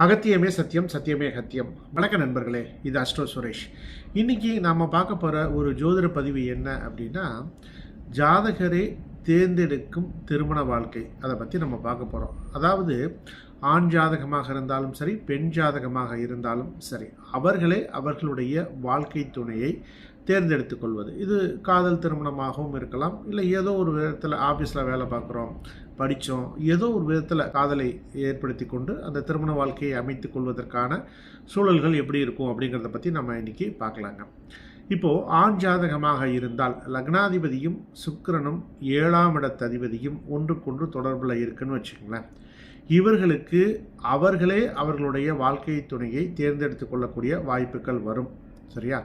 அகத்தியமே சத்தியம், சத்தியமே அகத்தியம். வணக்க நண்பர்களே, இது அஸ்ட்ரோ சுரேஷ். இன்னைக்கு நாம் பார்க்க போகிற ஒரு ஜோதிட பதிவு என்ன அப்படின்னா, ஜாதகரே தேர்ந்தெடுக்கும் திருமண வாழ்க்கை. அதை பற்றி நம்ம பார்க்க போகிறோம். அதாவது ஆண் ஜாதகமாக இருந்தாலும் சரி, பெண் ஜாதகமாக இருந்தாலும் சரி, அவர்களே அவர்களுடைய வாழ்க்கை துணையை தேர்ந்தெடுத்து கொள்வது. இது காதல் திருமணமாகவும் இருக்கலாம், இல்லை ஏதோ ஒரு விதத்தில் ஆஃபீஸில் வேலை பார்க்குறோம், படித்தோம், ஏதோ ஒரு விதத்தில் காதலை ஏற்படுத்தி கொண்டு அந்த திருமண வாழ்க்கையை அமைத்து கொள்வதற்கான சூழல்கள் எப்படி இருக்கும் அப்படிங்கிறத பற்றி நம்ம இன்றைக்கி பார்க்கலாங்க. இப்போது ஆண் ஜாதகமாக இருந்தால் லக்னாதிபதியும் சுக்கிரனும் 7ஆம் இடத்ததிபதியும் ஒன்றுக்கொன்று தொடர்பில் இருக்குன்னு வச்சுக்கோங்களேன். இவர்களுக்கு அவர்களே அவர்களுடைய வாழ்க்கை துணையை தேர்ந்தெடுத்து கொள்ளக்கூடிய வாய்ப்புகள் வரும். சரியா?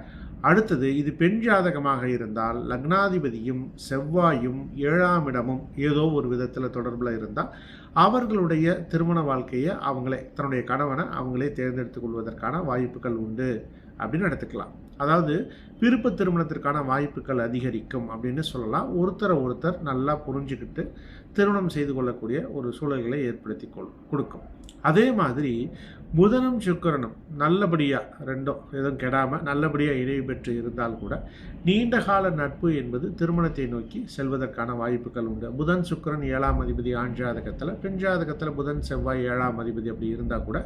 அடுத்தது, இது பெண் ஜாதகமாக இருந்தால் லக்னாதிபதியும் செவ்வாயும் 7ஆம் இடமும் ஏதோ ஒரு விதத்தில் தொடர்பில் இருந்தால் அவர்களுடைய திருமண வாழ்க்கையை அவங்களே, தன்னுடைய கணவனை அவங்களே தேர்ந்தெடுத்து கொள்வதற்கான வாய்ப்புகள் உண்டு அப்படின்னு எடுத்துக்கலாம். அதாவது விருப்ப திருமணத்திற்கான வாய்ப்புகள் அதிகரிக்கும் அப்படின்னு சொல்லலாம். ஒருத்தர் நல்லா புரிஞ்சுக்கிட்டு திருமணம் செய்து கொள்ளக்கூடிய ஒரு சூழல்களை ஏற்படுத்தி கொடுக்கும். அதே மாதிரி புதனும் சுக்கிரனும் நல்லபடியாக ரெண்டும் எதுவும் கெடாமல் நல்லபடியாக இணைவு பெற்று இருந்தால் கூட நீண்ட கால நட்பு என்பது திருமணத்தை நோக்கி செல்வதற்கான வாய்ப்புகள் உண்டு. புதன் சுக்கிரன் 7ஆம் அதிபதி ஆண் ஜாதகத்தில், பெண் ஜாதகத்தில் புதன் செவ்வாய் 7ஆம் அதிபதி அப்படி இருந்தால் கூட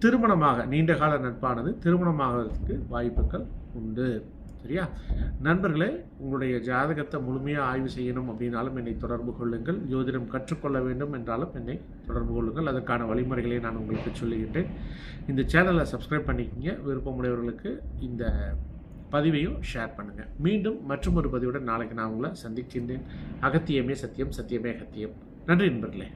திருமணமாக நீண்டகால நட்பானது திருமணமாகிறதுக்கு வாய்ப்புகள் உண்டு. சரியா நண்பர்களே, உங்களுடைய ஜாதகத்தை முழுமையாக ஆய்வு செய்யணும் அப்படின்னாலும் என்னை தொடர்பு கொள்ளுங்கள். ஜோதிடம் கற்றுக்கொள்ள வேண்டும் என்றாலும் என்னை தொடர்பு கொள்ளுங்கள். அதற்கான வழிமுறைகளை நான் உங்களுக்கு சொல்லுகின்றேன். இந்த சேனலை சப்ஸ்கிரைப் பண்ணிக்கோங்க. விருப்பமுடையவர்களுக்கு இந்த பதிவையும் ஷேர் பண்ணுங்கள். மீண்டும் மற்றும் ஒரு பதிவுடன் நாளைக்கு நான் உங்களை சந்திக்கின்றேன். அகத்தியமே சத்தியம், சத்தியமே அகத்தியம். நன்றி நண்பர்களே.